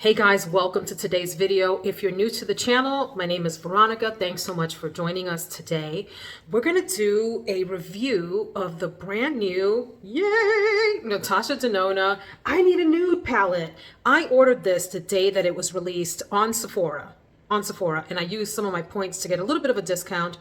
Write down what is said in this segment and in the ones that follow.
Hey guys, welcome to today's video. If you're new to the channel, my name is Veronica. Thanks so much for joining us today. We're going to do a review of the brand new, yay, Natasha Denona I Need a Nude palette. I ordered this the day that it was released on Sephora, and I used some of my points to get a little bit of a discount.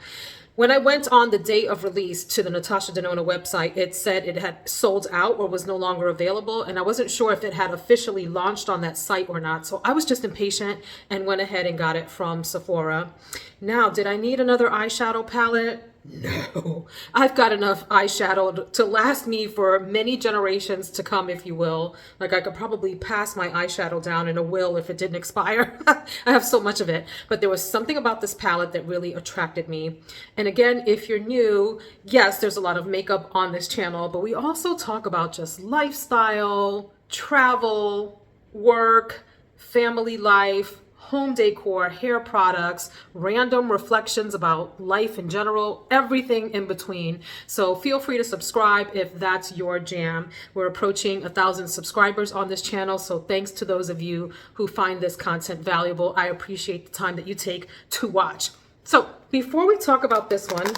When I went on the day of release to the Natasha Denona website, it said it had sold out or was no longer available, and I wasn't sure if it had officially launched on that site or not. So I was just impatient and went ahead and got it from Sephora. Now, did I need another eyeshadow palette? No, I've got enough eyeshadow to last me for many generations to come, if you will. Like I could probably pass my eyeshadow down in a will if it didn't expire. I have so much of it. But there was something about this palette that really attracted me. And again, if you're new, yes, there's a lot of makeup on this channel, but we also talk about just lifestyle, travel, work, family life, home decor, hair products, random reflections about life in general, everything in between. So feel free to subscribe if that's your jam. We're approaching 1,000 subscribers on this channel, so thanks to those of you who find this content valuable. I appreciate the time that you take to watch. So before we talk about this one,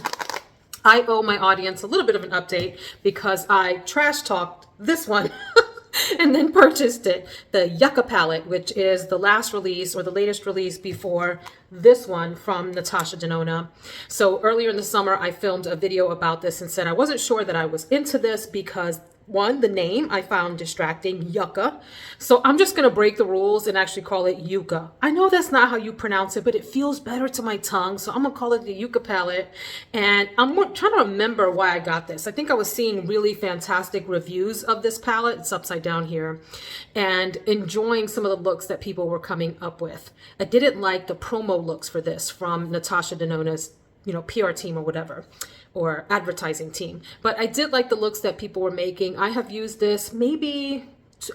I owe my audience a little bit of an update because I trash talked this one and then purchased it, the Yucca palette, which is the last release or the latest release before this one from Natasha Denona. So earlier in the summer, I filmed a video about this and said I wasn't sure that I was into this because one, the name I found distracting, Yucca. So I'm just going to break the rules and actually call it Yucca. I know that's not how you pronounce it, but it feels better to my tongue. So I'm going to call it the Yucca palette. And I'm trying to remember why I got this. I think I was seeing really fantastic reviews of this palette. It's upside down here. And enjoying some of the looks that people were coming up with. I didn't like the promo looks for this from Natasha Denona's PR team or whatever, or advertising team. But I did like the looks that people were making. I have used this maybe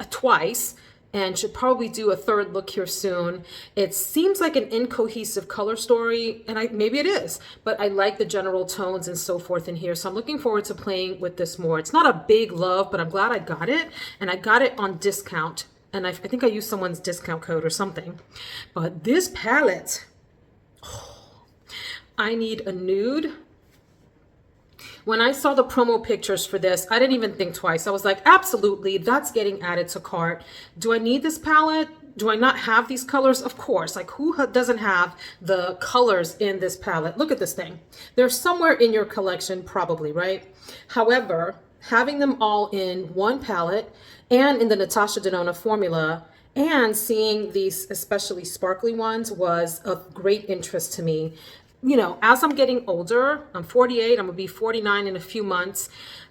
twice and should probably do a third look here soon. It seems like an incohesive color story, and maybe it is, but I like the general tones and so forth in here. So I'm looking forward to playing with this more. It's not a big love, but I'm glad I got it, and I got it on discount. And I think I used someone's discount code or something. But this palette, I Need a Nude. When I saw the promo pictures for this, I didn't even think twice. I was like, absolutely, that's getting added to cart. Do I need this palette? Do I not have these colors? Of course. Like, who doesn't have the colors in this palette? Look at this thing. They're somewhere in your collection, probably, right? However, having them all in one palette and in the Natasha Denona formula and seeing these especially sparkly ones was of great interest to me. As I'm getting older, I'm 48, I'm gonna be 49 in a few months.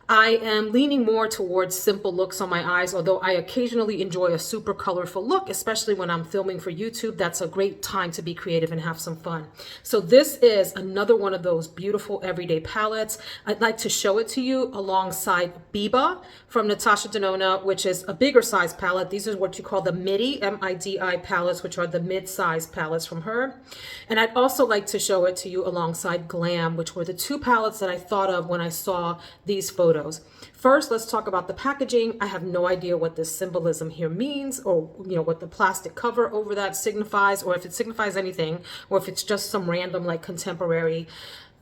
I am leaning more towards simple looks on my eyes, although I occasionally enjoy a super colorful look, especially when I'm filming for YouTube. That's a great time to be creative and have some fun. So this is another one of those beautiful everyday palettes. I'd like to show it to you alongside Biba from Natasha Denona, which is a bigger size palette. These are what you call the MIDI, M-I-D-I palettes, which are the mid-size palettes from her. And I'd also like to show it to you alongside Glam, which were the two palettes that I thought of when I saw these photos. First, let's talk about the packaging. I have no idea what this symbolism here means, or what the plastic cover over that signifies, or if it signifies anything, or if it's just some random like contemporary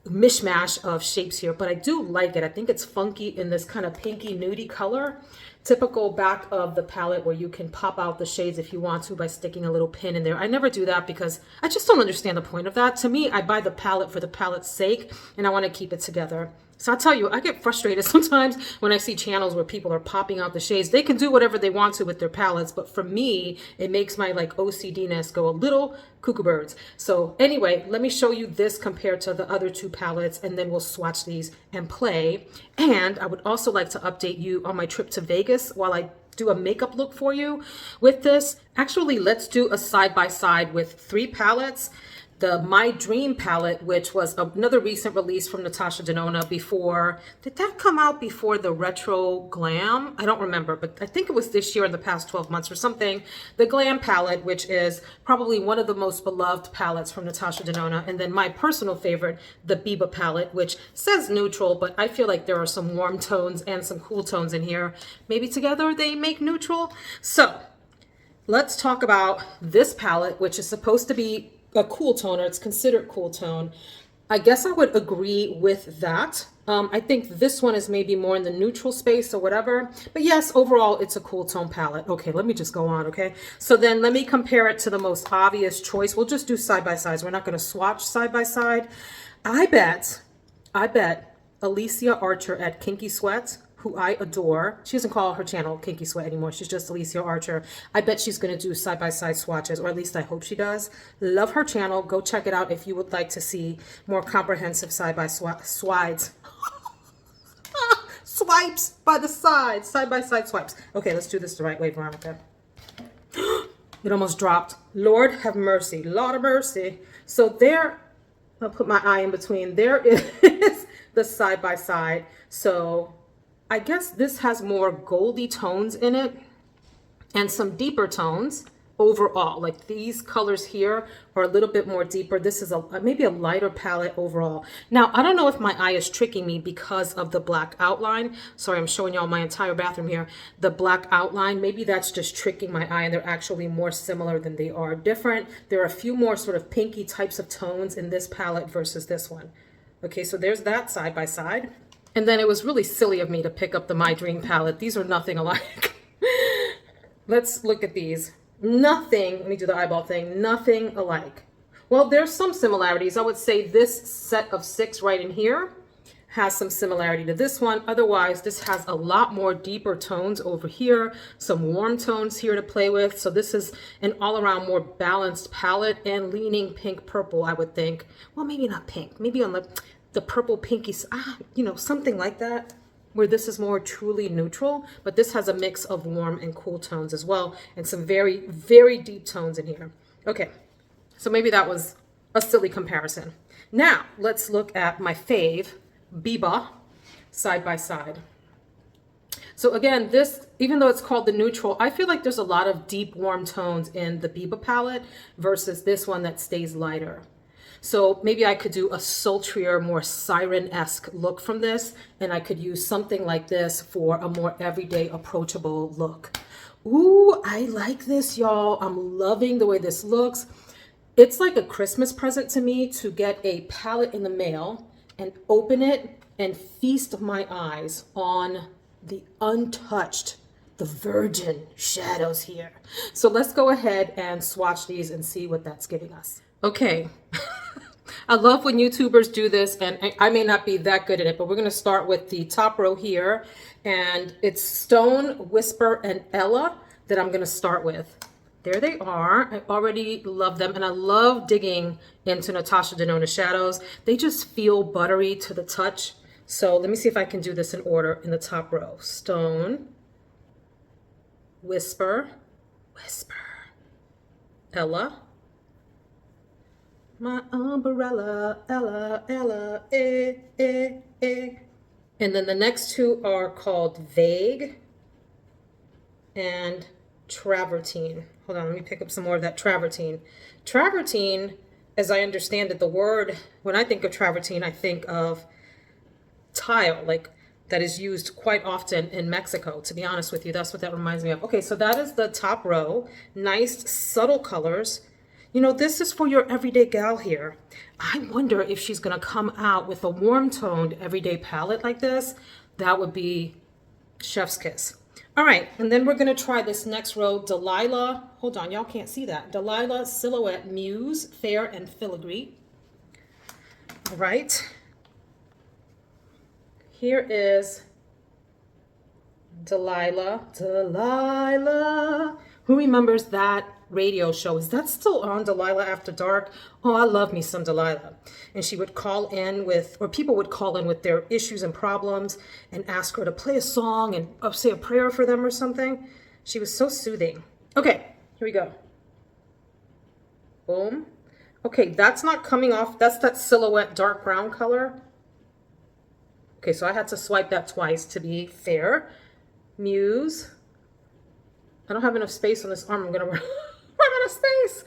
mishmash of shapes here. But I do like it. I think it's funky in this kind of pinky nudie color, typical back of the palette where you can pop out the shades if you want to by sticking a little pin in there. I never do that because I just don't understand the point of that. To me, I buy the palette for the palette's sake, and I want to keep it together. So I'll tell you, I get frustrated sometimes when I see channels where people are popping out the shades. They can do whatever they want to with their palettes, but for me, it makes my like OCD-ness go a little cuckoo birds. So anyway, let me show you this compared to the other two palettes, and then we'll swatch these and play. And I would also like to update you on my trip to Vegas while I do a makeup look for you with this. Actually, let's do a side-by-side with three palettes. The My Dream palette, which was another recent release from Natasha Denona before. Did that come out before the Retro Glam? I don't remember, but I think it was this year in the past 12 months or something. The Glam palette, which is probably one of the most beloved palettes from Natasha Denona. And then my personal favorite, the Biba palette, which says neutral, but I feel like there are some warm tones and some cool tones in here. Maybe together they make neutral. So let's talk about this palette, which is supposed to be a cool tone, or it's considered cool tone. I guess I would agree with that. I think this one is maybe more in the neutral space or whatever. But yes, overall, it's a cool tone palette. Okay, let me just go on, okay? So then let me compare it to the most obvious choice. We'll just do side by sides. We're not going to swatch side by side. I bet Alicia Archer at Kinky Sweat, who I adore. She doesn't call her channel Kinky Sweat anymore. She's just Alicia Archer. I bet she's going to do side-by-side swatches, or at least I hope she does. Love her channel. Go check it out if you would like to see more comprehensive side-by-side swipes by the side. Side-by-side swipes. Okay, let's do this the right way, Veronica. It almost dropped. Lord have mercy. Lord of mercy. So there, I'll put my eye in between. There is the side-by-side. So I guess this has more goldy tones in it and some deeper tones overall. Like these colors here are a little bit more deeper. This is maybe a lighter palette overall. Now, I don't know if my eye is tricking me because of the black outline. Sorry, I'm showing y'all my entire bathroom here. The black outline, maybe that's just tricking my eye and they're actually more similar than they are different. There are a few more sort of pinky types of tones in this palette versus this one. Okay, so there's that side by side. And then it was really silly of me to pick up the My Dream palette. These are nothing alike. Let's look at these. Nothing, let me do the eyeball thing, nothing alike. Well, there's some similarities. I would say this set of 6 right in here has some similarity to this one. Otherwise, this has a lot more deeper tones over here, some warm tones here to play with. So this is an all-around more balanced palette and leaning pink purple, I would think. Well, maybe not pink, maybe on the purple pinky, you know, something like that, where this is more truly neutral, but this has a mix of warm and cool tones as well, and some very, very deep tones in here. Okay, so maybe that was a silly comparison. Now, let's look at my fave, Biba, side by side. So again, this, even though it's called the neutral, I feel like there's a lot of deep, warm tones in the Biba palette versus this one that stays lighter. So maybe I could do a sultrier, more siren-esque look from this, and I could use something like this for a more everyday, approachable look. Ooh, I like this, y'all. I'm loving the way this looks. It's like a Christmas present to me to get a palette in the mail and open it and feast my eyes on the untouched, the virgin shadows here. So let's go ahead and swatch these and see what that's giving us. Okay. I love when YouTubers do this, and I may not be that good at it, but we're going to start with the top row here, and it's Stone, Whisper, and Ella that I'm going to start with. There they are. I already love them, and I love digging into Natasha Denona shadows. They just feel buttery to the touch. So let me see if I can do this in order in the top row. Stone, Whisper, Whisper, Ella, my umbrella, Ella, Ella, eh, eh, eh. And then the next two are called Vague and Travertine. Hold on, let me pick up some more of that Travertine. Travertine, as I understand it, the word, when I think of Travertine, I think of tile, like that is used quite often in Mexico. To be honest with you, that's what that reminds me of. Okay, so that is the top row. Nice, subtle colors. You know, this is for your everyday gal here. I wonder if she's gonna come out with a warm toned everyday palette like this. That would be chef's kiss. All right, and then we're gonna try this next row, Delilah. Hold on, y'all can't see that. Delilah, Silhouette, Muse, Fair, and Filigree. All right. Here is Delilah. Delilah. Who remembers that radio show? Is that still on, Delilah After Dark? Oh, I love me some Delilah. And she would call in with, or people would call in with their issues and problems and ask her to play a song and say a prayer for them or something. She was so soothing. Okay, here we go. Boom. Okay, that's not coming off. That's that Silhouette dark brown color. Okay, so I had to swipe that twice to be fair. Muse. I don't have enough space on this arm. I'm gonna run out of space.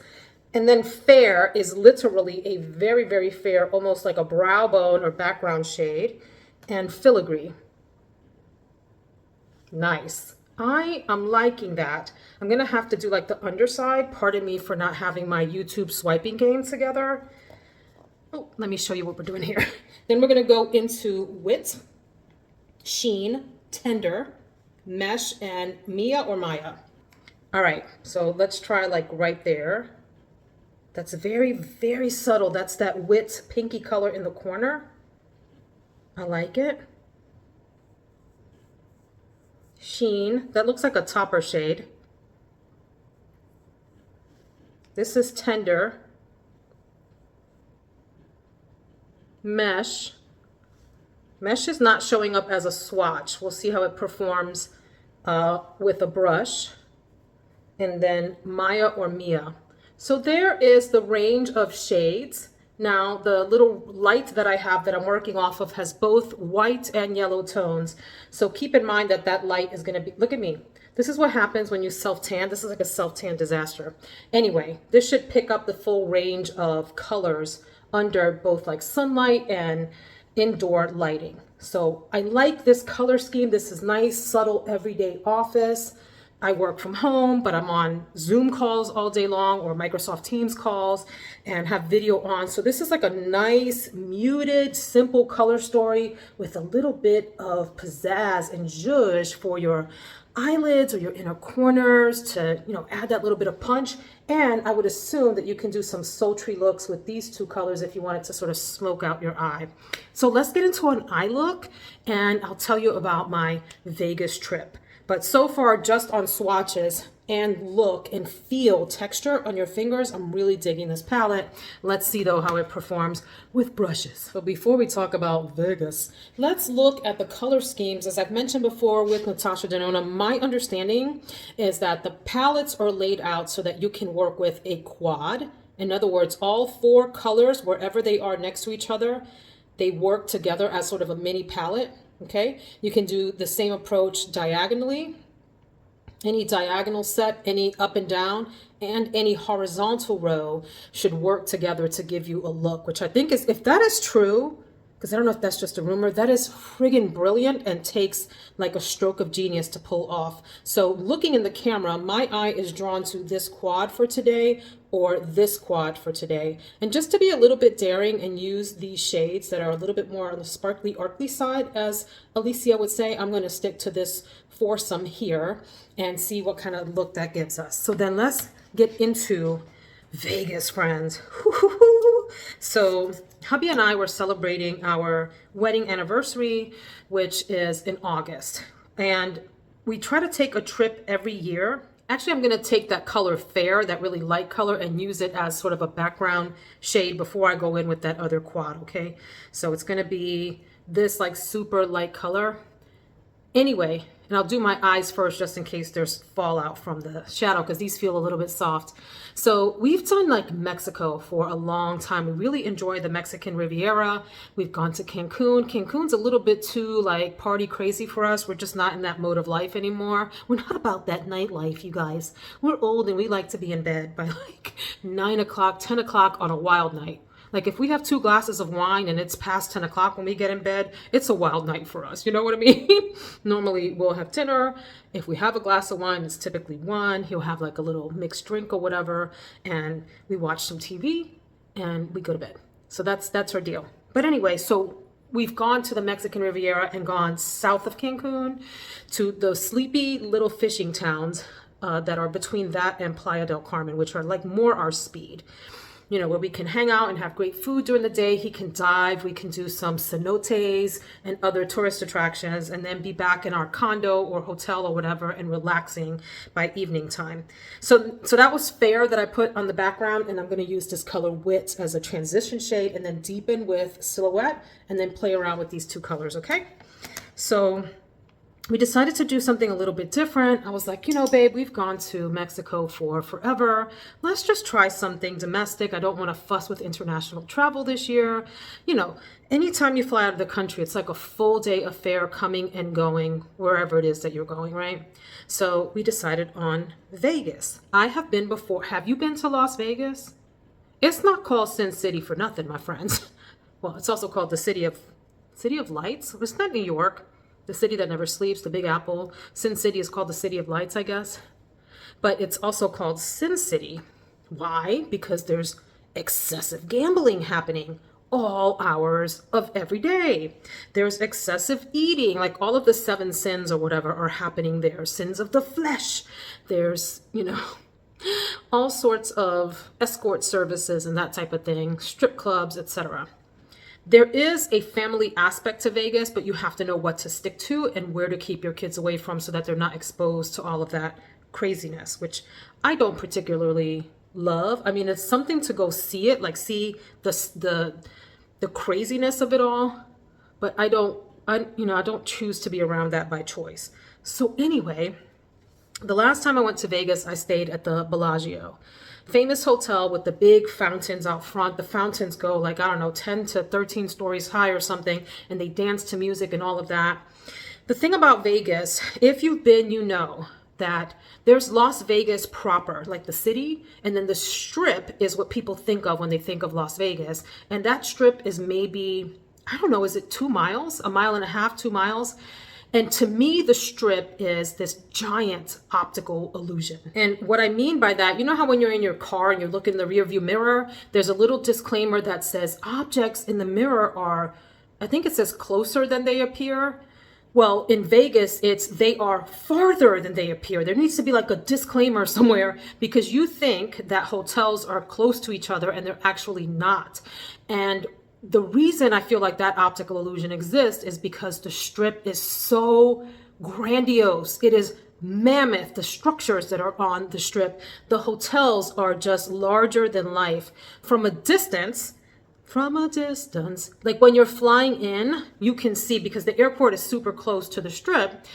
And then Fair is literally a very, very fair, almost like a brow bone or background shade. And Filigree. Nice. I am liking that. I'm gonna have to do like the underside. Pardon me for not having my YouTube swiping game together. Oh, let me show you what we're doing here. Then we're gonna go into Wit, Sheen, Tender, Mesh, and Mia or Maya. All right, so let's try like right there. That's very, very subtle. That's that Wit pinky color in the corner. I like it. Sheen, that looks like a topper shade. This is Tender. Mesh. Mesh is not showing up as a swatch. We'll see how it performs with a brush. And then Maya or Mia. So there is the range of shades. Now the little light that I have that I'm working off of has both white and yellow tones. So keep in mind that that light is going to be, look at me. This is what happens when you self-tan. This is like a self-tan disaster. Anyway, this should pick up the full range of colors under both like sunlight and indoor lighting. So I like this color scheme. This is nice, subtle, everyday office. I work from home, but I'm on Zoom calls all day long or Microsoft Teams calls and have video on. So this is like a nice, muted, simple color story with a little bit of pizzazz and zhuzh for your eyelids or your inner corners to, you know, add that little bit of punch. And I would assume that you can do some sultry looks with these two colors if you wanted to sort of smoke out your eye. So let's get into an eye look and I'll tell you about my Vegas trip. But so far, just on swatches and look and feel texture on your fingers, I'm really digging this palette. Let's see though how it performs with brushes. But before we talk about Vegas, let's look at the color schemes. As I've mentioned before with Natasha Denona, my understanding is that the palettes are laid out so that you can work with a quad. In other words, all four colors, wherever they are next to each other, they work together as sort of a mini palette. Okay, you can do the same approach diagonally. Any diagonal set, any up and down, and any horizontal row should work together to give you a look, which I think is, if that is true, because I don't know if that's just a rumor, that is friggin' brilliant and takes like a stroke of genius to pull off. So looking in the camera, my eye is drawn to this quad for today or this quad for today. And just to be a little bit daring and use these shades that are a little bit more on the sparkly, arcly side, as Alicia would say, I'm gonna stick to this foursome here and see what kind of look that gives us. So then let's get into Vegas, friends. So hubby and I were celebrating our wedding anniversary, which is in August. And we try to take a trip every year. Actually, I'm going to take that color Fair, that really light color, and use it as sort of a background shade before I go in with that other quad, okay? So it's going to be this like super light color. Anyway, and I'll do my eyes first just in case there's fallout from the shadow because these feel a little bit soft. So we've done like Mexico for a long time. We really enjoy the Mexican Riviera. We've gone to Cancun. Cancun's a little bit too like party crazy for us. We're just not in that mode of life anymore. We're not about that nightlife, you guys. We're old and we like to be in bed by like 9 o'clock, 10 o'clock on a wild night. Like if we have 2 glasses of wine and it's past 10 o'clock when we get in bed, it's a wild night for us. You know what I mean? Normally we'll have dinner. If we have a glass of wine, it's typically 1. He'll have like a little mixed drink or whatever. And we watch some TV and we go to bed. So that's our deal. But anyway, so we've gone to the Mexican Riviera and gone south of Cancun to the sleepy little fishing towns that are between that and Playa del Carmen, which are like more our speed. You know, where we can hang out and have great food during the day. He can dive, we can do some cenotes and other tourist attractions, and then be back in our condo or hotel or whatever and relaxing by evening time. So that was Fair that I put on the background, and I'm going to use this color Wit as a transition shade and then deepen with Silhouette and then play around with these 2 colors, okay? So we decided to do something a little bit different. I was like, you know, babe, we've gone to Mexico for forever. Let's just try something domestic. I don't want to fuss with international travel this year. You know, anytime you fly out of the country, it's like a full day affair coming and going wherever it is that you're going, right? So we decided on Vegas. I have been before. Have you been to Las Vegas? It's not called Sin City for nothing, my friends. Well, it's also called the City of Lights. It's not New York. the city that never sleeps, the Big Apple. Sin City is called the City of Lights, I guess. But it's also called Sin City. Why? Because there's excessive gambling happening all hours of every day. There's excessive eating, like all of the 7 sins or whatever are happening there. Sins of the flesh. There's, all sorts of escort services and that type of thing, strip clubs, etc. There is a family aspect to Vegas, but you have to know what to stick to and where to keep your kids away from so that they're not exposed to all of that craziness, which I don't particularly love. I mean, it's something to go see it, like see the craziness of it all, but I don't choose to be around that by choice. So anyway, the last time I went to Vegas, I stayed at the Bellagio. Famous hotel with the big fountains out front. The fountains go like, I don't know, 10 to 13 stories high or something, and they dance to music and all of that. The thing about Vegas, if you've been, you know that there's Las Vegas proper, like the city, and then the strip is what people think of when they think of Las Vegas. And that strip is maybe, I don't know, is it 2 miles, 1.5 miles, 2 miles? And to me, the strip is this giant optical illusion. And what I mean by that, you know how when you're in your car and you look in the rearview mirror, there's a little disclaimer that says objects in the mirror are, I think it says closer than they appear. Well, in Vegas, they are farther than they appear. There needs to be like a disclaimer somewhere because you think that hotels are close to each other and they're actually not. And the reason I feel like that optical illusion exists is because the strip is so grandiose. It is mammoth. The structures that are on the strip, the hotels are just larger than life. From a distance, like when you're flying in, you can see, because the airport is super close to the strip,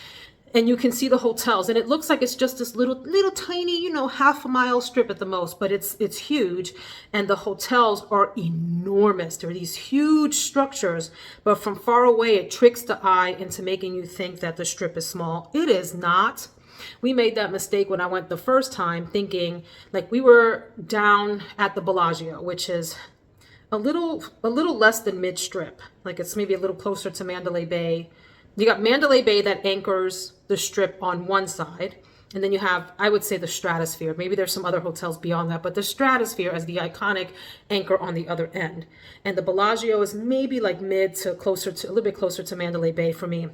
and you can see the hotels, and it looks like it's just this little tiny, 1/2 mile strip at the most, but it's huge, and the hotels are enormous. They're these huge structures, but from far away, it tricks the eye into making you think that the strip is small. It is not. We made that mistake when I went the first time, thinking like we were down at the Bellagio, which is a little less than mid-strip. Like it's maybe a little closer to Mandalay Bay. You got Mandalay Bay that anchors the strip on one side. And then you have, I would say, the Stratosphere. Maybe there's some other hotels beyond that, but the Stratosphere as the iconic anchor on the other end. And the Bellagio is maybe like mid to closer to, a little bit closer to Mandalay Bay for me.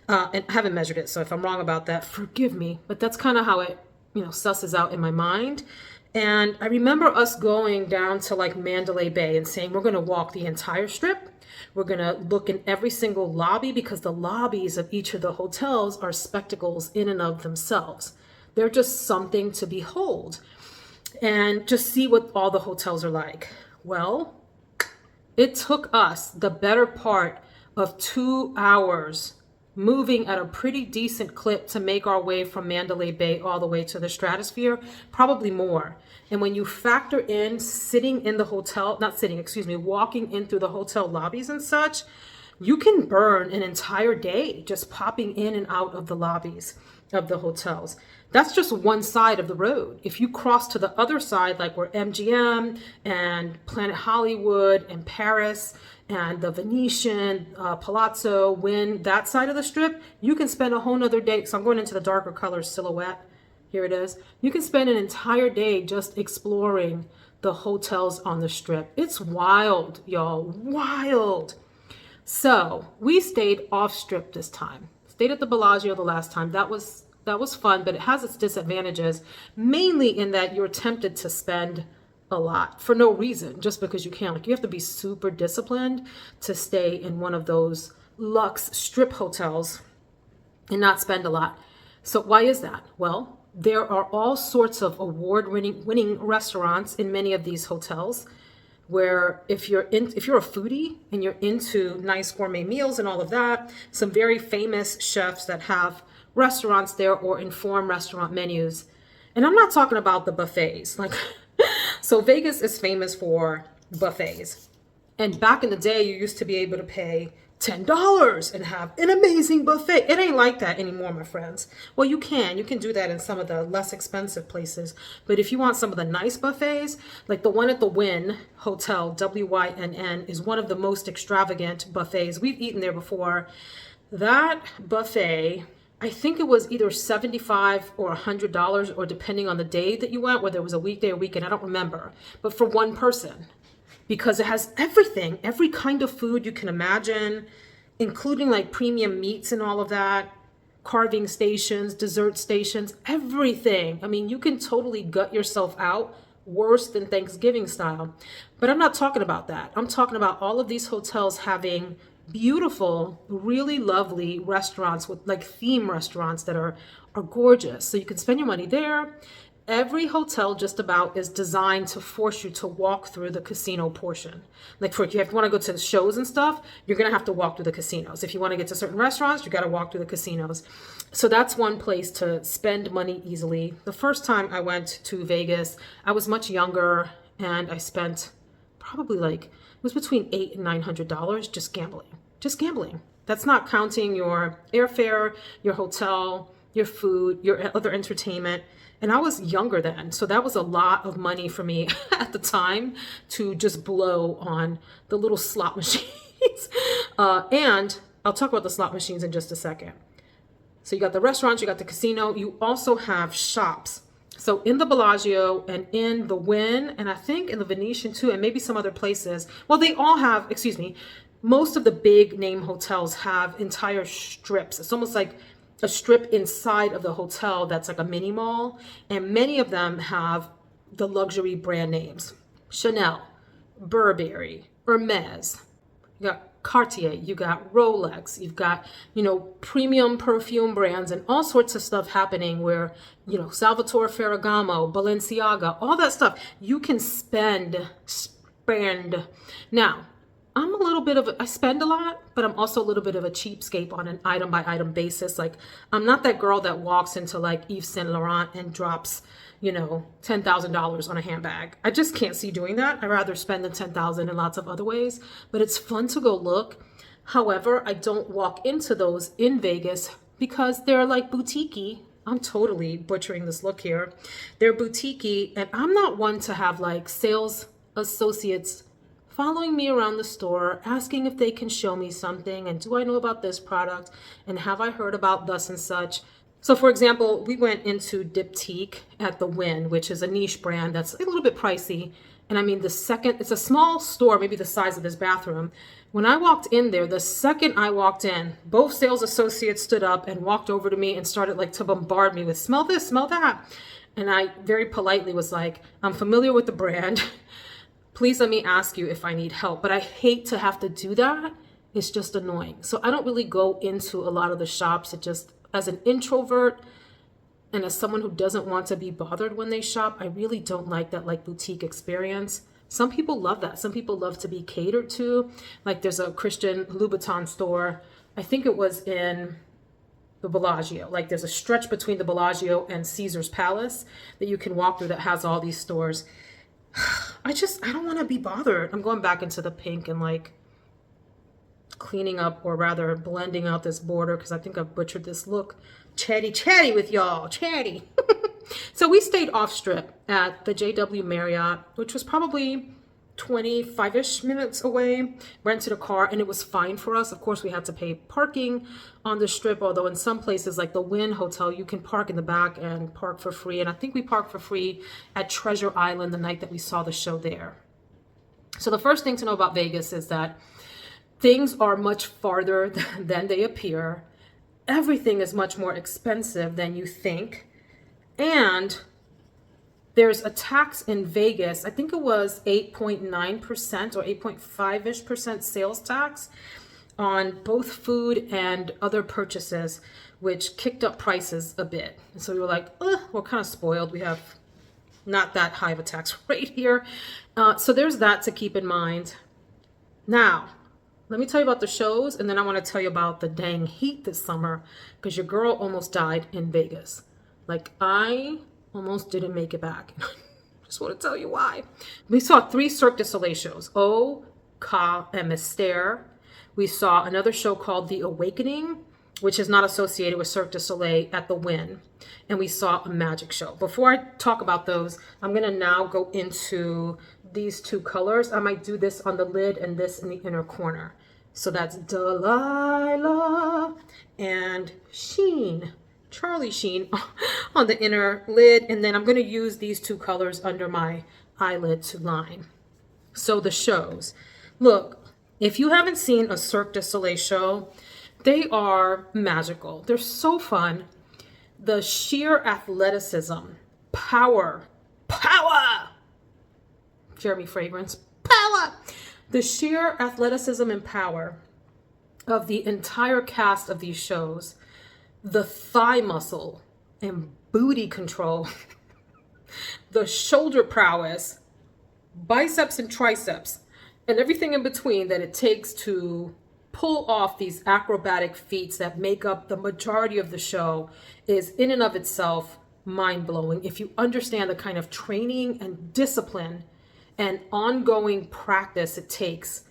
And I haven't measured it, so if I'm wrong about that, forgive me. But that's kind of how it, susses out in my mind. And I remember us going down to like Mandalay Bay and saying, we're going to walk the entire strip. We're going to look in every single lobby because the lobbies of each of the hotels are spectacles in and of themselves. They're just something to behold and just see what all the hotels are like. Well, it took us the better part of 2 hours moving at a pretty decent clip to make our way from Mandalay Bay all the way to the Stratosphere, probably more. And when you factor in sitting in the hotel, walking in through the hotel lobbies and such, you can burn an entire day just popping in and out of the lobbies of the hotels. That's just one side of the road. If you cross to the other side, like where MGM and Planet Hollywood and Paris and the Venetian, Palazzo, Wynn, that side of the strip, you can spend a whole nother day. So I'm going into the darker color Silhouette. Here it is. You can spend an entire day just exploring the hotels on the strip. It's wild, y'all, wild. So we stayed off strip this time. Stayed at the Bellagio the last time. That was fun, but it has its disadvantages, mainly in that you're tempted to spend a lot for no reason, just because you can. Like you have to be super disciplined to stay in one of those luxe strip hotels and not spend a lot. So why is that? Well, there are all sorts of award-winning restaurants in many of these hotels where if you're a foodie and you're into nice gourmet meals and all of that, some very famous chefs that have restaurants there or inform restaurant menus. And I'm not talking about the buffets. So Vegas is famous for buffets. And back in the day, you used to be able to pay $10 and have an amazing buffet. It ain't like that anymore, my friends. Well, you can do that in some of the less expensive places. But if you want some of the nice buffets, like the one at the Wynn Hotel, WYNN, is one of the most extravagant buffets. We've eaten there before. That buffet, I think it was either $75 or $100, or depending on the day that you went, whether it was a weekday or weekend, I don't remember, but for one person, because it has everything, every kind of food you can imagine, including like premium meats and all of that, carving stations, dessert stations, everything. I mean, you can totally gut yourself out worse than Thanksgiving style. But I'm not talking about that. I'm talking about all of these hotels having beautiful, really lovely restaurants with like theme restaurants that are gorgeous. So you can spend your money there. Every hotel just about is designed to force you to walk through the casino portion. Like for if you want to go to the shows and stuff, you're going to have to walk through the casinos. If you want to get to certain restaurants, you got to walk through the casinos. So that's one place to spend money easily. The first time I went to Vegas, I was much younger and I spent probably like, it was between $800 and $900 just gambling. Just gambling. That's not counting your airfare, your hotel, your food, your other entertainment. And I was younger then, so that was a lot of money for me at the time to just blow on the little slot machines. And I'll talk about the slot machines in just a second. So you got the restaurants, you got the casino, you also have shops. So in the Bellagio and in the Wynn, and I think in the Venetian too, and maybe some other places, well, they all have, most of the big name hotels have entire strips. It's almost like a strip inside of the hotel that's like a mini mall, and many of them have the luxury brand names: Chanel, Burberry, Hermes. You got Cartier, you got Rolex, you've got, premium perfume brands and all sorts of stuff happening where, Salvatore Ferragamo, Balenciaga, all that stuff. You can spend. Now, I spend a lot, but I'm also a little bit of a cheapskate on an item by item basis. Like, I'm not that girl that walks into like Yves Saint Laurent and drops, $10,000 on a handbag. I just can't see doing that. I'd rather spend the $10,000 in lots of other ways, but it's fun to go look. However, I don't walk into those in Vegas because they're like boutique-y. I'm totally butchering this look here. They're boutique-y, and I'm not one to have like sales associates following me around the store, asking if they can show me something, and do I know about this product, and have I heard about thus and such. So for example, we went into Diptyque at the Wynn, which is a niche brand that's a little bit pricey. And I mean, it's a small store, maybe the size of this bathroom. When I walked in there, the second I walked in, both sales associates stood up and walked over to me and started like to bombard me with, smell this, smell that. And I very politely was like, I'm familiar with the brand. Please let me ask you if I need help. But I hate to have to do that. It's just annoying. So I don't really go into a lot of the shops. It just, as an introvert and as someone who doesn't want to be bothered when they shop, I really don't like that like boutique experience. Some people love that. Some people love to be catered to. Like there's a Christian Louboutin store. I think it was in the Bellagio. Like there's a stretch between the Bellagio and Caesar's Palace that you can walk through that has all these stores. I don't want to be bothered. I'm going back into the pink and like cleaning up, or rather blending out this border, because I think I've butchered this look. Chatty with y'all, chatty. So we stayed off strip at the GRWM Marriott, which was probably 25-ish minutes away. Rented a car and it was fine for us. Of course, we had to pay parking on the strip, although in some places like the Wynn Hotel, you can park in the back and park for free. And I think we parked for free at Treasure Island the night that we saw the show there. So the first thing to know about Vegas is that things are much farther than they appear. Everything is much more expensive than you think. And there's a tax in Vegas. I think it was 8.9% or 8.5-ish% sales tax on both food and other purchases, which kicked up prices a bit. And so we were like, we're kind of spoiled. We have not that high of a tax rate here. So there's that to keep in mind. Now, let me tell you about the shows, and then I want to tell you about the dang heat this summer, because your girl almost died in Vegas. Like, I almost didn't make it back. Just want to tell you why. We saw 3 Cirque du Soleil shows. Oh, Kaale and Mystère. We saw another show called The Awakening, which is not associated with Cirque du Soleil, at the Wynn. And we saw a magic show. Before I talk about those, I'm going to now go into these 2 colors. I might do this on the lid and this in the inner corner. So that's Delilah and Sheen, Charlie Sheen on the inner lid. And then I'm going to use these two colors under my eyelid to line. So the shows. Look, if you haven't seen a Cirque du Soleil show, they are magical. They're so fun. The sheer athleticism, power, Jeremy Fragrance, power. The sheer athleticism and power of the entire cast of these shows, the thigh muscle and booty control, the shoulder prowess, biceps and triceps, and everything in between that it takes to pull off these acrobatic feats that make up the majority of the show is in and of itself mind-blowing if you understand the kind of training and discipline and ongoing practice it takes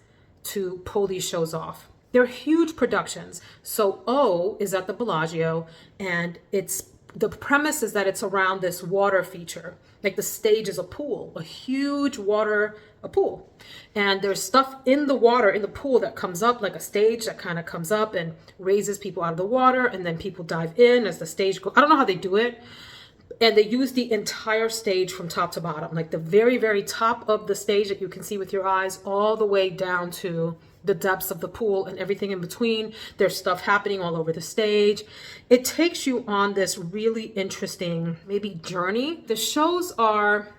to pull these shows off. They're huge productions. So O is at the Bellagio, and the premise is that it's around this water feature. Like the stage is a pool, a huge a pool. And there's stuff in the water, in the pool, that comes up, like a stage that kind of comes up and raises people out of the water, and then people dive in as the stage goes. I don't know how they do it. And they use the entire stage from top to bottom, like the very, very top of the stage that you can see with your eyes, all the way down to the depths of the pool and everything in between. There's stuff happening all over the stage. It takes you on this really interesting, maybe journey. The shows are,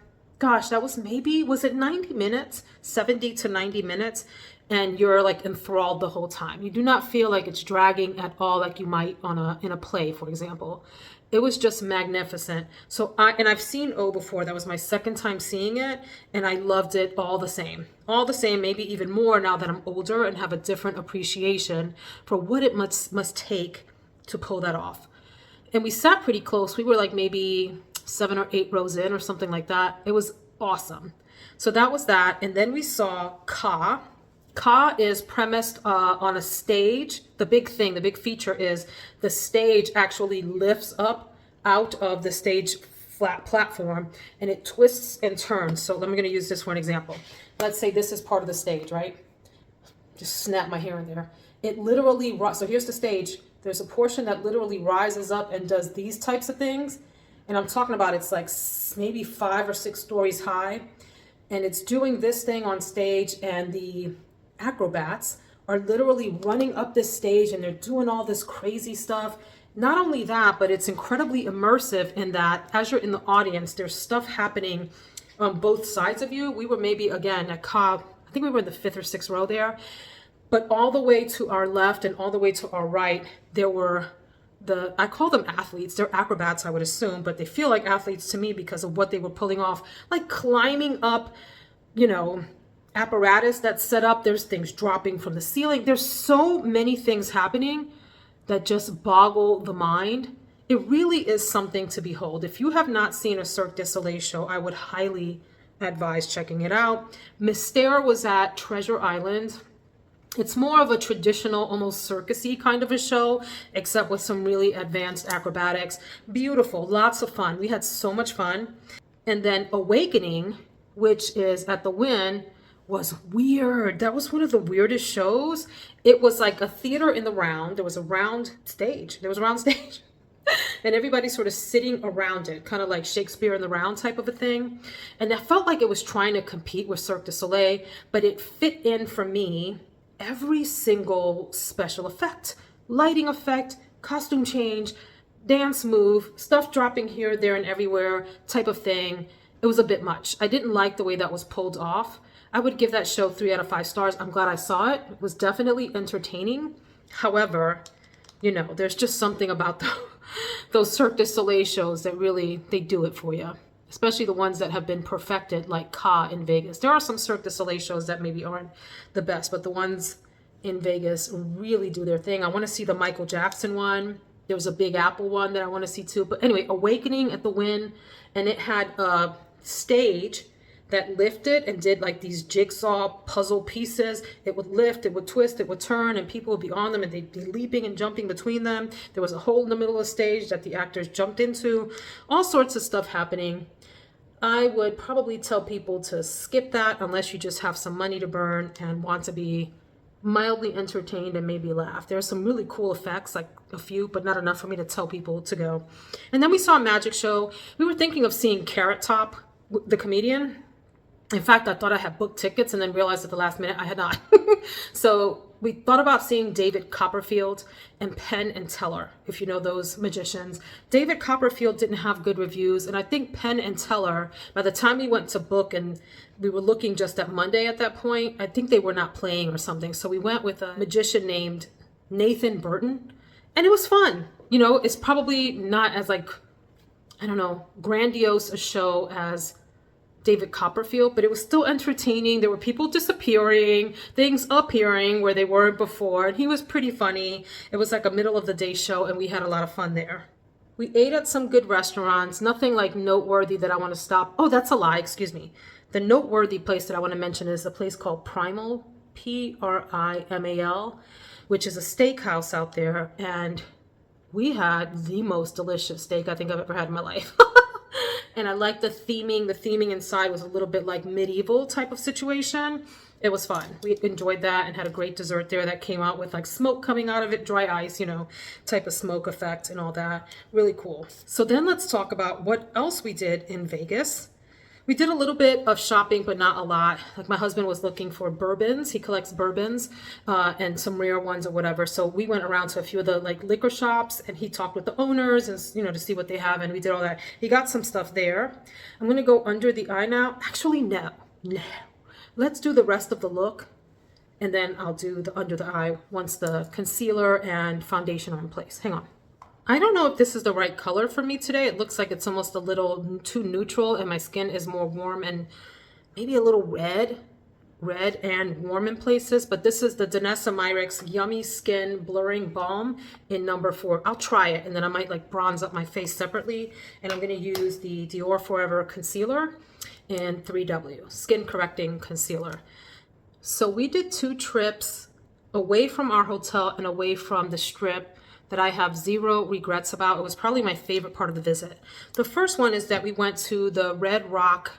gosh, was it 90 minutes, 70 to 90 minutes? And you're like enthralled the whole time. You do not feel like it's dragging at all, like you might in a play, for example. It was just magnificent. So I've seen O before. That was my second time seeing it, and I loved it all the same. All the same, maybe even more now that I'm older and have a different appreciation for what it must take to pull that off. And we sat pretty close. We were like maybe 7 or 8 rows in or something like that. It was awesome. So that was that. And then we saw Kaale. Kaale is premised on a stage. The big feature is the stage actually lifts up out of the stage flat platform, and it twists and turns. So I'm going to use this for an example. Let's say this is part of the stage, right? Just snap my hair in there. It literally, so here's the stage. There's a portion that literally rises up and does these types of things. And I'm talking about it's like maybe 5 or 6 stories high. And it's doing this thing on stage, and the acrobats are literally running up this stage and they're doing all this crazy stuff. Not only that, but it's incredibly immersive in that as you're in the audience, there's stuff happening on both sides of you. We were maybe, again, at Kaale, I think we were in the 5th or 6th row there, but all the way to our left and all the way to our right, there were I call them athletes. They're acrobats, I would assume, but they feel like athletes to me because of what they were pulling off, like climbing up, apparatus that's set up. There's things dropping from the ceiling. There's so many things happening that just boggle the mind. It really is something to behold. If you have not seen a Cirque du Soleil show, I would highly advise checking it out. Mystère was at Treasure Island. It's more of a traditional, almost circus-y kind of a show, except with some really advanced acrobatics. Beautiful, lots of fun. We had so much fun. And then Awakening, which is at the Wynn, was weird. That was one of the weirdest shows. It was like a theater in the round. There was a round stage. And everybody sort of sitting around it, kind of like Shakespeare in the Round type of a thing. And I felt like it was trying to compete with Cirque du Soleil, but it fit in for me every single special effect, lighting effect, costume change, dance move, stuff dropping here, there, and everywhere type of thing. It was a bit much. I didn't like the way that was pulled off. I would give that show 3 out of 5 stars. I'm glad I saw it. It was definitely entertaining. However, there's just something about those Cirque du Soleil shows that really, they do it for you. Especially the ones that have been perfected, like Kaale in Vegas. There are some Cirque du Soleil shows that maybe aren't the best, but the ones in Vegas really do their thing. I want to see the Michael Jackson one. There was a Big Apple one that I want to see too. But anyway, Awakening at the Wynn, and it had a stage that lifted and did like these jigsaw puzzle pieces. It would lift, it would twist, it would turn, and people would be on them and they'd be leaping and jumping between them. There was a hole in the middle of the stage that the actors jumped into. All sorts of stuff happening. I would probably tell people to skip that unless you just have some money to burn and want to be mildly entertained and maybe laughed. There are some really cool effects, like a few, but not enough for me to tell people to go. And then we saw a magic show. We were thinking of seeing Carrot Top, the comedian. In fact, I thought I had booked tickets and then realized at the last minute I had not. So we thought about seeing David Copperfield and Penn and Teller, if you know those magicians. David Copperfield didn't have good reviews, and I think Penn and Teller, by the time we went to book and we were looking just at Monday at that point, I think they were not playing or something. So we went with a magician named Nathan Burton, and it was fun. You know, it's probably not as like, I don't know, grandiose a show as David Copperfield, but it was still entertaining. There were people disappearing, things appearing where they weren't before, and he was pretty funny. It was like a middle of the day show, and we had a lot of fun there. We ate at some good restaurants, nothing like noteworthy that I want to stop. Oh, that's a lie, excuse me. The noteworthy place that I want to mention is a place called Primal, Primal, which is a steakhouse out there, and we had the most delicious steak I think I've ever had in my life. And I liked the theming. The theming inside was a little bit like medieval type of situation. It was fun. We enjoyed that and had a great dessert there that came out with like smoke coming out of it, dry ice, you know, type of smoke effect and all that. Really cool. So then let's talk about what else we did in Vegas. We did a little bit of shopping, but not a lot. Like my husband was looking for bourbons. He collects bourbons and some rare ones or whatever. So we went around to a few of the like liquor shops, and he talked with the owners and, you know, to see what they have. And we did all that. He got some stuff there. I'm going to go under the eye now. Actually, no. Let's do the rest of the look, and then I'll do the under the eye once the concealer and foundation are in place. Hang on. I don't know if this is the right color for me today. It looks like it's almost a little too neutral, and my skin is more warm and maybe a little red and warm in places. But this is the Danessa Myricks Yummy Skin Blurring Balm in number 4. I'll try it, and then I might like bronze up my face separately. And I'm going to use the Dior Forever Concealer in 3W, Skin Correcting Concealer. So we did 2 trips away from our hotel and away from the Strip that I have zero regrets about. It was probably my favorite part of the visit. The first one is that we went to the Red Rock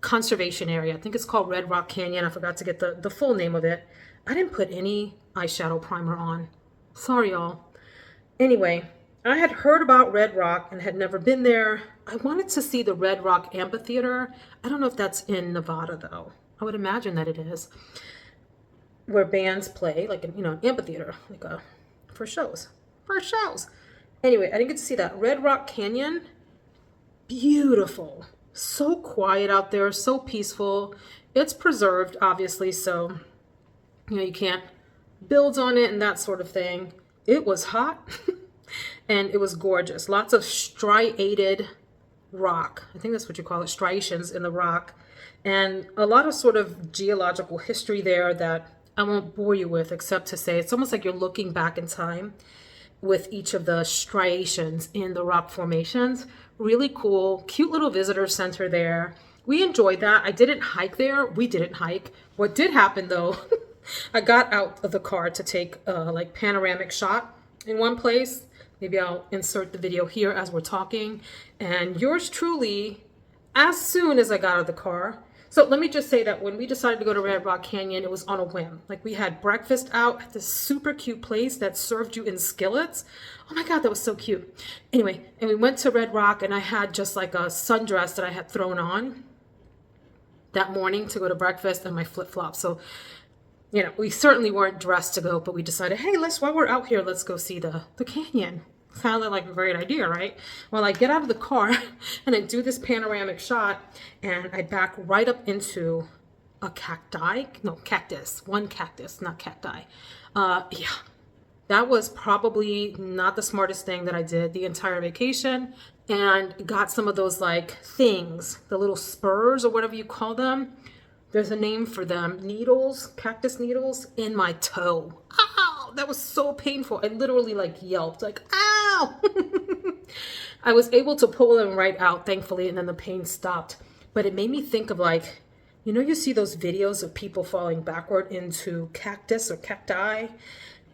Conservation Area. I think it's called Red Rock Canyon. I forgot to get the full name of it. I didn't put any eyeshadow primer on. Sorry, y'all. Anyway, I had heard about Red Rock and had never been there. I wanted to see the Red Rock Amphitheater. I don't know if that's in Nevada, though. I would imagine that it is. Where bands play, like, you know, an amphitheater, like for shows. Anyway, I didn't get to see that. Red Rock Canyon, beautiful. So quiet out there, so peaceful. It's preserved, obviously, so, you know, you can't build on it and that sort of thing. It was hot, and it was gorgeous. Lots of striated rock. I think that's what you call it, striations in the rock. And a lot of sort of geological history there that I won't bore you with, except to say it's almost like you're looking back in time with each of the striations in the rock formations. Really cool, cute little visitor center there. We enjoyed that. I didn't hike there. We didn't hike. What did happen though, I got out of the car to take a like panoramic shot in one place. Maybe I'll insert the video here as we're talking. And yours truly, as soon as I got out of the car. So let me just say that when we decided to go to Red Rock Canyon, it was on a whim. Like we had breakfast out at this super cute place that served you in skillets. Oh my God, that was so cute. Anyway, and we went to Red Rock, and I had just like a sundress that I had thrown on that morning to go to breakfast and my flip-flops. So, you know, we certainly weren't dressed to go, but we decided, hey, while we're out here, let's go see the canyon. Sounded like a great idea, right? Well, I get out of the car and I do this panoramic shot, and I back right up into a cactus. One cactus, not cacti. Yeah, that was probably not the smartest thing that I did the entire vacation, and got some of those like things, the little spurs or whatever you call them. There's a name for them. Needles, cactus needles in my toe. Ow, that was so painful. I literally like yelped, like, ow. I was able to pull them right out, thankfully, and then the pain stopped. But it made me think of like, you know, you see those videos of people falling backward into cactus or cacti,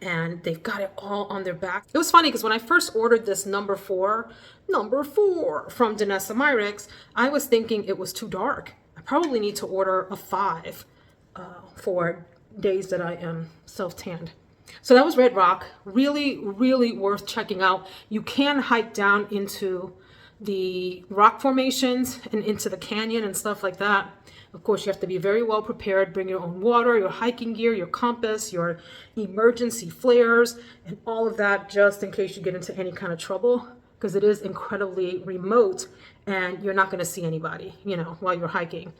and they've got it all on their back. It was funny because when I first ordered this number 4 from Danessa Myricks, I was thinking it was too dark. I probably need to order a 5 for days that I am self-tanned. So that was Red Rock. Really, really worth checking out. You can hike down into the rock formations and into the canyon and stuff like that. Of course, you have to be very well prepared. Bring your own water, your hiking gear, your compass, your emergency flares, and all of that just in case you get into any kind of trouble, because it is incredibly remote and you're not going to see anybody, you know, while you're hiking.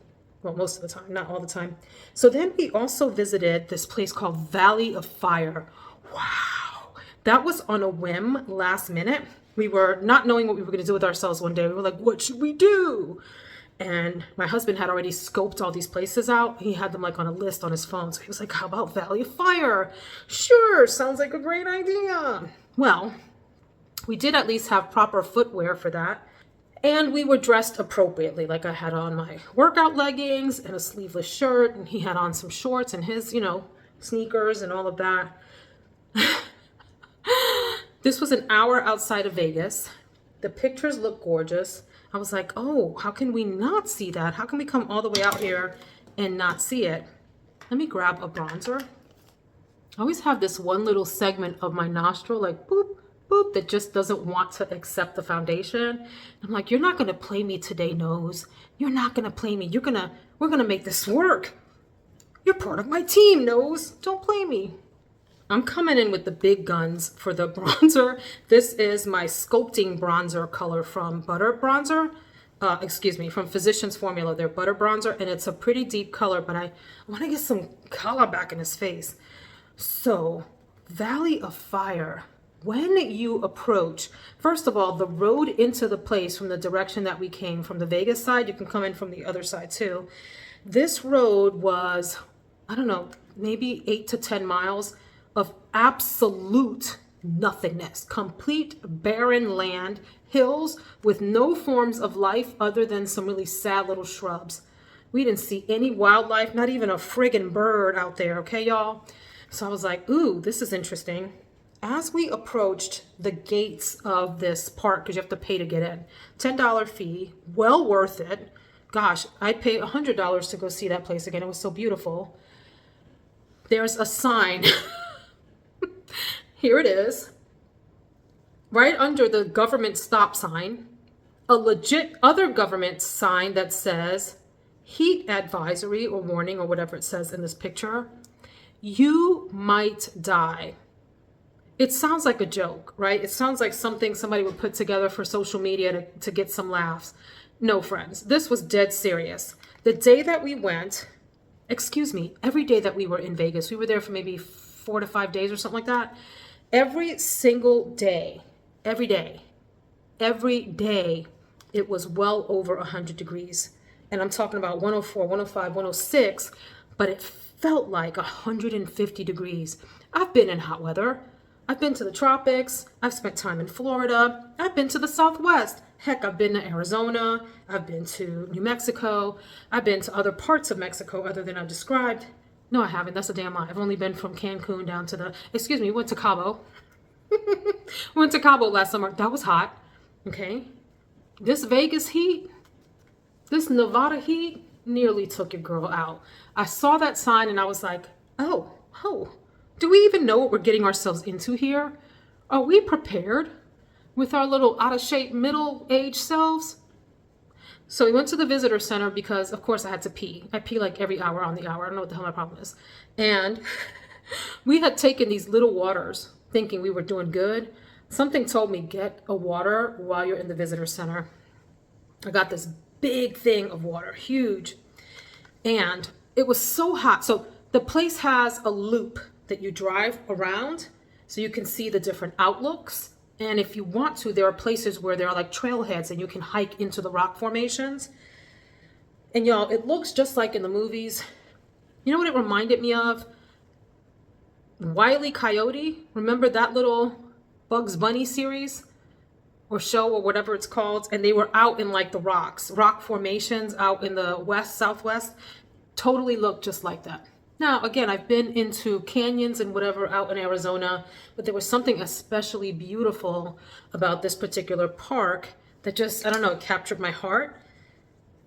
Well, most of the time, not all the time. So then we also visited this place called Valley of Fire. Wow. That was on a whim, last minute. We were not knowing what we were going to do with ourselves one day. We were like, what should we do? And my husband had already scoped all these places out. He had them like on a list on his phone. So he was like, how about Valley of Fire? Sure, sounds like a great idea. Well, we did at least have proper footwear for that. And we were dressed appropriately. Like I had on my workout leggings and a sleeveless shirt, and he had on some shorts and his, you know, sneakers and all of that. This was an hour outside of Vegas. The pictures look gorgeous. I was like, oh, how can we not see that? How can we come all the way out here and not see it? Let me grab a bronzer. I always have this one little segment of my nostril, like boop, boop, that just doesn't want to accept the foundation. I'm like, you're not going to play me today, nose. You're not going to play me. We're going to make this work. You're part of my team, nose. Don't play me. I'm coming in with the big guns for the bronzer. This is my sculpting bronzer color from Butter Bronzer. From Physicians Formula, their Butter Bronzer. And it's a pretty deep color, but I want to get some color back in his face. So, Valley of Fire. When you approach, first of all, the road into the place from the direction that we came from the Vegas side, you can come in from the other side too. This road was, I don't know, maybe 8 to 10 miles of absolute nothingness, complete barren land, hills with no forms of life other than some really sad little shrubs. We didn't see any wildlife, not even a friggin' bird out there, okay, y'all? So I was like, ooh, this is interesting. As we approached the gates of this park, because you have to pay to get in, $10 fee, well worth it. Gosh, I'd pay $100 to go see that place again. It was so beautiful. There's a sign. Here it is. Right under the government stop sign, a legit other government sign that says heat advisory or warning or whatever it says in this picture. You might die. It sounds like a joke, right? It sounds like something somebody would put together for social media to get some laughs. No, friends, this was dead serious. The day that we went, every day that we were in Vegas, we were there for maybe 4 to 5 days or something like that. Every single day, every day, it was well over 100 degrees. And I'm talking about 104, 105, 106, but it felt like 150 degrees. I've been in hot weather. I've been to the tropics. I've spent time in Florida. I've been to the Southwest. Heck, I've been to Arizona. I've been to New Mexico. I've been to other parts of Mexico other than I described. No, I haven't. That's a damn lie. I've only been from Cancun down to we went to Cabo. Went to Cabo last summer. That was hot. Okay. This Vegas heat, this Nevada heat nearly took your girl out. I saw that sign and I was like, oh, do we even know what we're getting ourselves into here? Are we prepared with our little out of shape middle-aged selves? So we went to the visitor center because, of course, I had to pee. I pee like every hour on the hour. I don't know what the hell my problem is. And we had taken these little waters thinking we were doing good. Something told me, get a water while you're in the visitor center. I got this big thing of water, huge. And it was so hot. So the place has a loop that you drive around so you can see the different outlooks. And if you want to, there are places where there are like trailheads and you can hike into the rock formations. And y'all, it looks just like in the movies. You know what it reminded me of? Wile E. Coyote. Remember that little Bugs Bunny series or show or whatever it's called? And they were out in like the rock formations out in the southwest. Totally looked just like that. Now, again, I've been into canyons and whatever out in Arizona, but there was something especially beautiful about this particular park that just, I don't know, it captured my heart.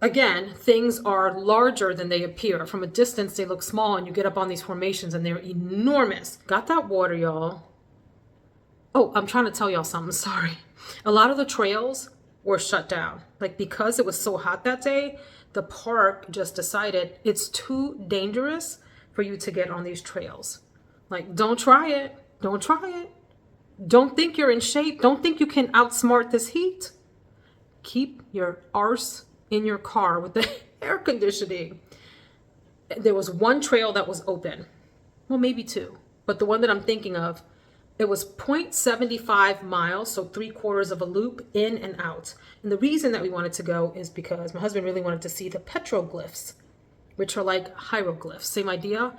Again, things are larger than they appear. From a distance, they look small, and you get up on these formations and they're enormous. Got that water, y'all. Oh, I'm trying to tell y'all something, sorry. A lot of the trails were shut down. Like, because it was so hot that day, the park just decided it's too dangerous for you to get on these trails. Like, don't try it. Don't try it. Don't think you're in shape. Don't think you can outsmart this heat. Keep your arse in your car with the air conditioning. There was one trail that was open. Well, maybe two. But the one that I'm thinking of, it was 0.75 miles, so 3/4 of a loop in and out. And the reason that we wanted to go is because my husband really wanted to see the petroglyphs, which are like hieroglyphs. Same idea.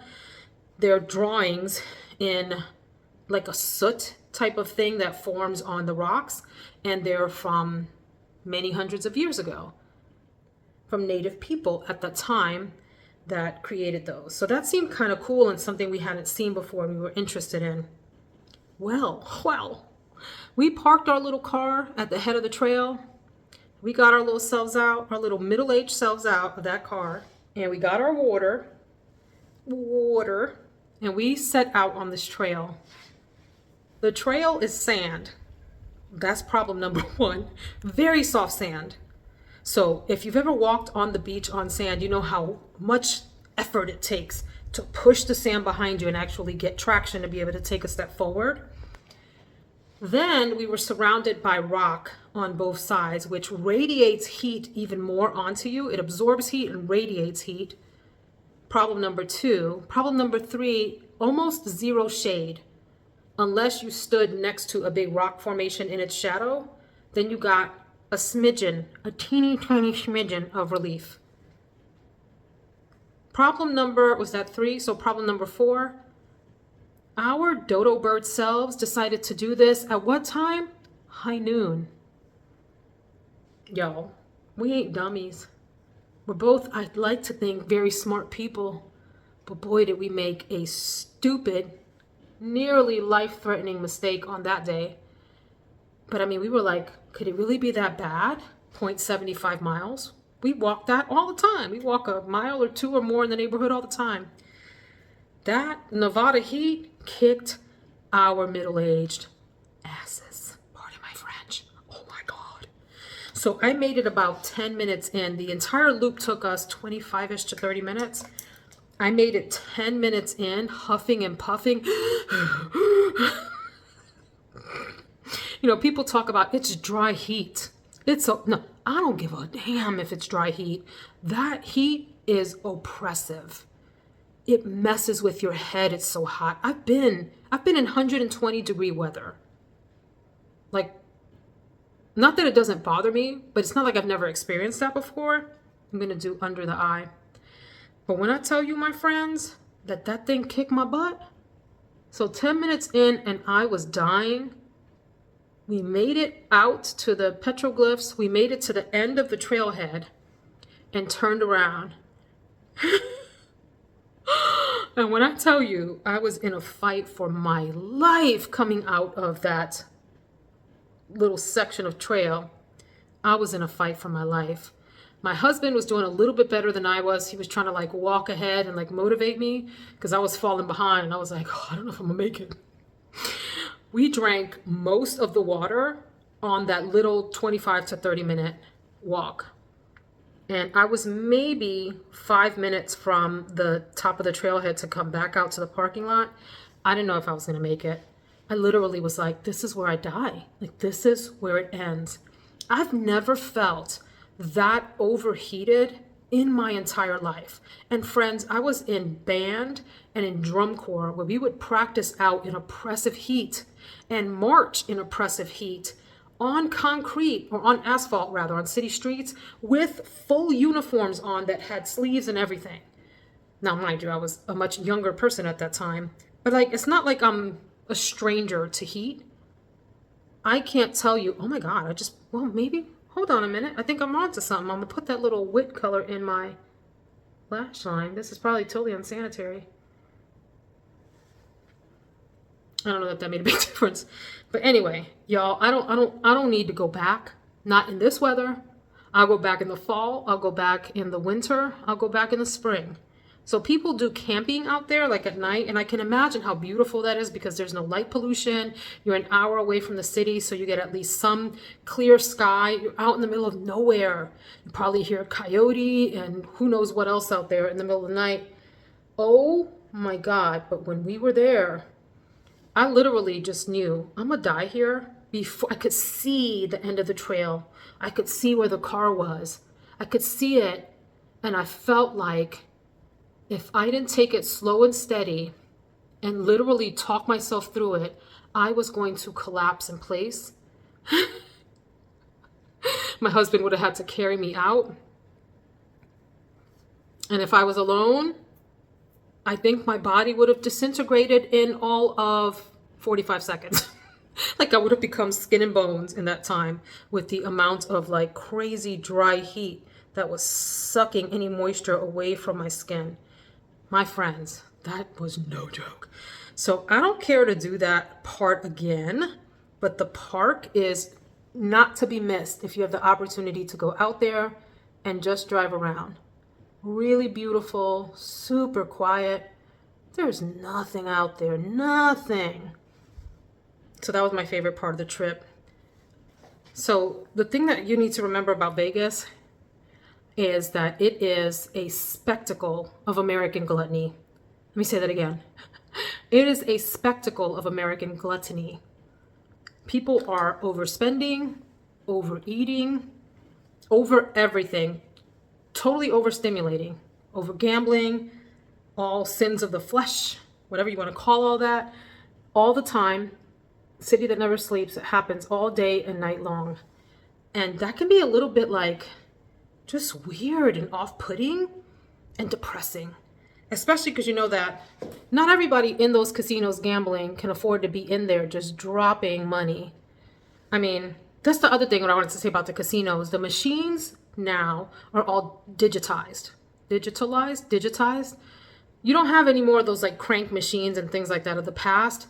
They're drawings in like a soot type of thing that forms on the rocks. And they're from many hundreds of years ago, from native people at the time that created those. So that seemed kind of cool and something we hadn't seen before and we were interested in. Well, we parked our little car at the head of the trail. We got our little selves out, our little middle-aged selves out of that car, and we got our water, and we set out on this trail. The trail is sand. That's problem number one. Very soft sand. So if you've ever walked on the beach on sand, you know how much effort it takes to push the sand behind you and actually get traction to be able to take a step forward. Then we were surrounded by rock on both sides, which radiates heat even more onto you. It absorbs heat and radiates heat. Problem number two. Problem number three, almost zero shade. Unless you stood next to a big rock formation in its shadow, then you got a smidgen, a teeny tiny smidgen of relief. Problem number, was that three? So problem number four, our dodo bird selves decided to do this at what time? High noon. Yo, we ain't dummies. We're both, I'd like to think, very smart people. But boy, did we make a stupid, nearly life-threatening mistake on that day. But I mean, we were like, could it really be that bad? 0.75 miles. We walk that all the time. We walk a mile or two or more in the neighborhood all the time. That Nevada heat kicked our middle-aged asses. Pardon my French. Oh my God. So I made it about 10 minutes in. The entire loop took us 25-ish to 30 minutes. I made it 10 minutes in, huffing and puffing. You know, people talk about it's dry heat. No, I don't give a damn if it's dry heat. That heat is oppressive. It messes with your head. It's so hot. I've been in 120-degree weather. Like, not that it doesn't bother me, but it's not like I've never experienced that before. I'm going to do under the eye. But when I tell you, my friends, that thing kicked my butt. So 10 minutes in and I was dying. We made it out to the petroglyphs. We made it to the end of the trailhead and turned around. And when I tell you, I was in a fight for my life coming out of that little section of trail. I was in a fight for my life. My husband was doing a little bit better than I was. He was trying to like walk ahead and like motivate me because I was falling behind. And I was like, oh, I don't know if I'm gonna make it. We drank most of the water on that little 25 to 30 minute walk. And I was maybe 5 minutes from the top of the trailhead to come back out to the parking lot. I didn't know if I was going to make it. I literally was like, this is where I die. Like, this is where it ends. I've never felt that overheated in my entire life. And friends, I was in band and in drum corps where we would practice out in oppressive heat and march in oppressive heat on concrete, or on asphalt rather, on city streets with full uniforms on that had sleeves and everything. Now, mind you, I was a much younger person at that time, but like, it's not like I'm a stranger to heat. I can't tell you, oh my God, well, maybe, hold on a minute. I think I'm onto something. I'm gonna put that little wit color in my lash line. This is probably totally unsanitary. I don't know if that made a big difference. But anyway, y'all, I don't need to go back. Not in this weather. I'll go back in the fall. I'll go back in the winter. I'll go back in the spring. So people do camping out there like at night, and I can imagine how beautiful that is because there's no light pollution. You're an hour away from the city, so you get at least some clear sky. You're out in the middle of nowhere. You probably hear a coyote and who knows what else out there in the middle of the night. Oh my God. But when we were there, I literally just knew I'm gonna die here before I could see the end of the trail. I could see where the car was. I could see it, and I felt like if I didn't take it slow and steady and literally talk myself through it, I was going to collapse in place. My husband would have had to carry me out. And if I was alone, I think my body would have disintegrated in all of 45 seconds. Like I would have become skin and bones in that time with the amount of like crazy dry heat that was sucking any moisture away from my skin. My friends, that was no joke. So I don't care to do that part again, but the park is not to be missed if you have the opportunity to go out there and just drive around. Really beautiful, super quiet. There's nothing out there, nothing. So that was my favorite part of the trip. So the thing that you need to remember about Vegas is that it is a spectacle of American gluttony. Let me say that again. It is a spectacle of American gluttony. People are overspending, overeating, over everything, totally overstimulating, over gambling, all sins of the flesh, whatever you want to call all that, all the time. City that never sleeps. It happens all day and night long. And that can be a little bit like just weird and off-putting and depressing, especially because you know that not everybody in those casinos gambling can afford to be in there just dropping money. I mean, that's the other thing what I wanted to say about the casinos. The machines now are all digitized. You don't have any more of those like crank machines and things like that of the past,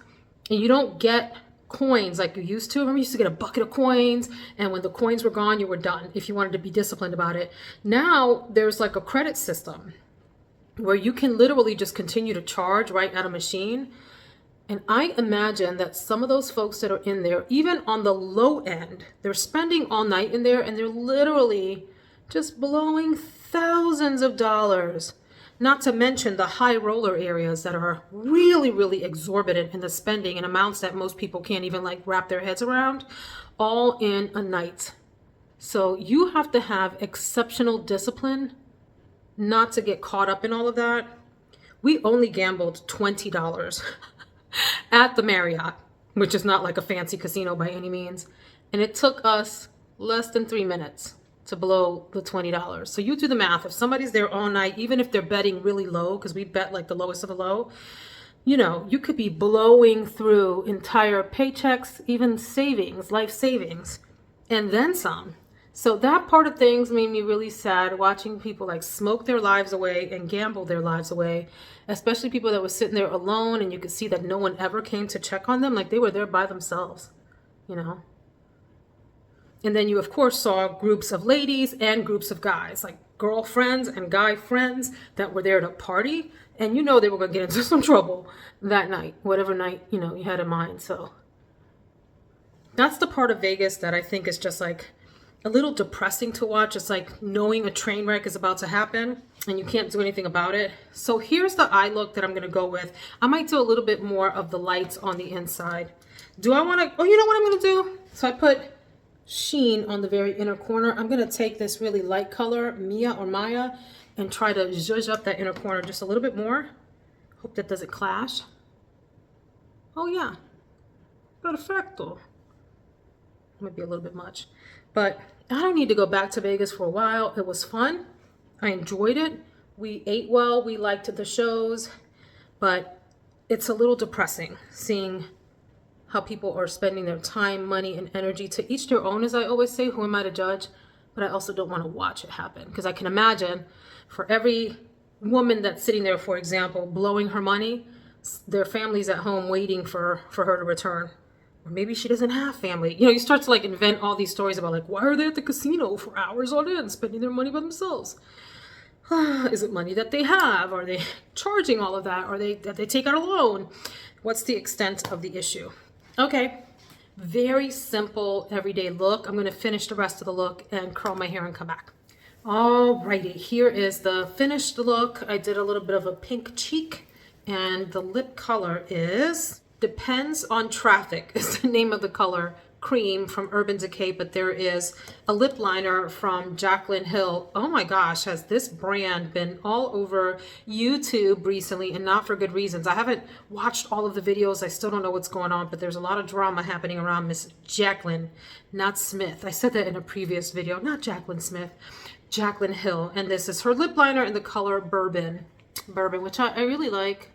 and you don't get coins like you used to. Remember, you used to get a bucket of coins, and when the coins were gone, you were done if you wanted to be disciplined about it. Now there's like a credit system where you can literally just continue to charge right at a machine. And I imagine that some of those folks that are in there, even on the low end, they're spending all night in there and they're literally just blowing thousands of dollars. Not to mention the high roller areas that are really, really exorbitant in the spending and amounts that most people can't even like wrap their heads around, all in a night. So you have to have exceptional discipline not to get caught up in all of that. We only gambled $20 at the Marriott, which is not like a fancy casino by any means. And it took us less than 3 minutes to blow the $20. So you do the math. If somebody's there all night, even if they're betting really low, because we bet like the lowest of the low, you know, you could be blowing through entire paychecks, even savings, life savings, and then some. So that part of things made me really sad, watching people like smoke their lives away and gamble their lives away, especially people that were sitting there alone and you could see that no one ever came to check on them. Like they were there by themselves, you know. And then you, of course, saw groups of ladies and groups of guys, like girlfriends and guy friends that were there to party. And you know they were going to get into some trouble that night, whatever night, you know, you had in mind. So that's the part of Vegas that I think is just like a little depressing to watch. It's like knowing a train wreck is about to happen and you can't do anything about it. So here's the eye look that I'm going to go with. I might do a little bit more of the lights on the inside. Do I want to, oh, you know what I'm going to do? So I put sheen on the very inner corner. I'm going to take this really light color, Maya, and try to zhuzh up that inner corner just a little bit more. Hope that doesn't clash. Oh yeah, perfecto. Might be a little bit much, but I don't need to go back to Vegas for a while. It was fun. I enjoyed it. We ate well. We liked the shows, but it's a little depressing seeing how people are spending their time, money, and energy. To each their own, as I always say. Who am I to judge? But I also don't want to watch it happen, because I can imagine for every woman that's sitting there, for example, blowing her money, their family's at home waiting for her to return. Or maybe she doesn't have family. You know, you start to like invent all these stories about like, why are they at the casino for hours on end spending their money by themselves? Is it money that they have? Are they charging all of that? Are they that they take out a loan? What's the extent of the issue? Okay, very simple everyday look. I'm going to finish the rest of the look and curl my hair and come back. Alrighty, here is the finished look. I did a little bit of a pink cheek, and the lip color is Depends on Traffic is the name of the color, cream from Urban Decay, but there is a lip liner from Jaclyn Hill. Oh my gosh, has this brand been all over YouTube recently, and not for good reasons. I haven't watched all of the videos. I still don't know what's going on, but there's a lot of drama happening around Miss Jaclyn, not Smith. I said that in a previous video, not Jaclyn Smith, Jaclyn Hill. And this is her lip liner in the color Bourbon, which I really like.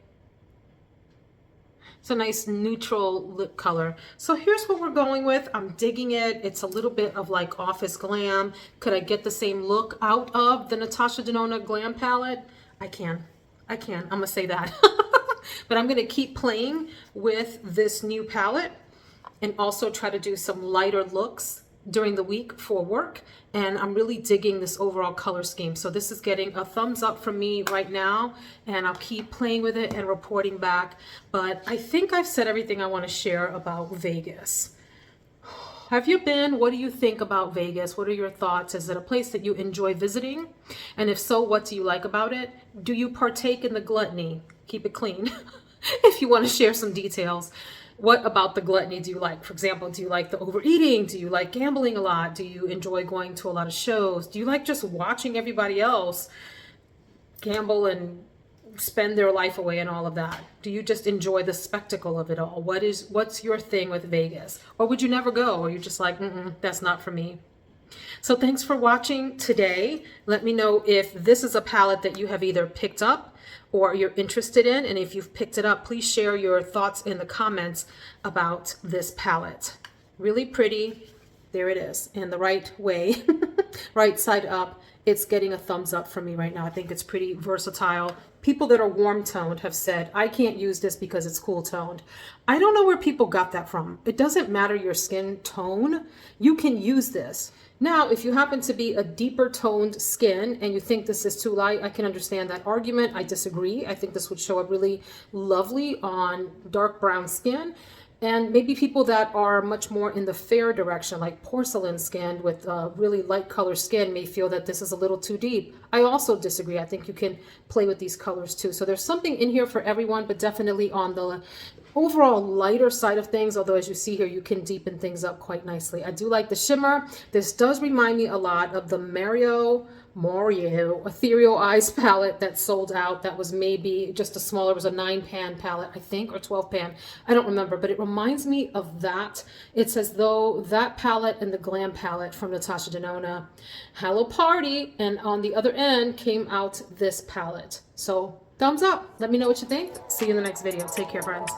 It's a nice neutral lip color. So here's what we're going with. I'm digging it. It's a little bit of like office glam. Could I get the same look out of the Natasha Denona Glam palette? I can. I'm gonna say that. But I'm gonna keep playing with this new palette and also try to do some lighter looks during the week for work. And I'm really digging this overall color scheme. So this is getting a thumbs up from me right now, and I'll keep playing with it and reporting back. But I think I've said everything I want to share about Vegas. Have you been? What do you think about Vegas? What are your thoughts? Is it a place that you enjoy visiting? And if so, what do you like about it? Do you partake in the gluttony? Keep it clean. If you want to share some details. What about the gluttony do you like? For example, do you like the overeating? Do you like gambling a lot? Do you enjoy going to a lot of shows? Do you like just watching everybody else gamble and spend their life away and all of that? Do you just enjoy the spectacle of it all? What's your thing with Vegas? Or would you never go? Or you're just like, that's not for me. So thanks for watching today. Let me know if this is a palette that you have either picked up or you're interested in. And if you've picked it up, please share your thoughts in the comments about this palette. Really pretty. There it is in the right way, right side up. It's getting a thumbs up from me right now. I think it's pretty versatile. People that are warm toned have said, I can't use this because it's cool toned. I don't know where people got that from. It doesn't matter your skin tone. You can use this. Now, if you happen to be a deeper toned skin and you think this is too light, I can understand that argument. I disagree. I think this would show up really lovely on dark brown skin. And maybe people that are much more in the fair direction, like porcelain skin with really light color skin, may feel that this is a little too deep. I also disagree. I think you can play with these colors too. So there's something in here for everyone, but definitely on the overall lighter side of things, although as you see here, you can deepen things up quite nicely. I do like the shimmer. This does remind me a lot of the Mario Ethereal Eyes palette that sold out. That was maybe just a smaller, it was a 9-pan palette, I think, or 12-pan. I don't remember, but it reminds me of that. It's as though that palette and the Glam palette from Natasha Denona had a party, and on the other end came out this palette. So thumbs up. Let me know what you think. See you in the next video. Take care, friends.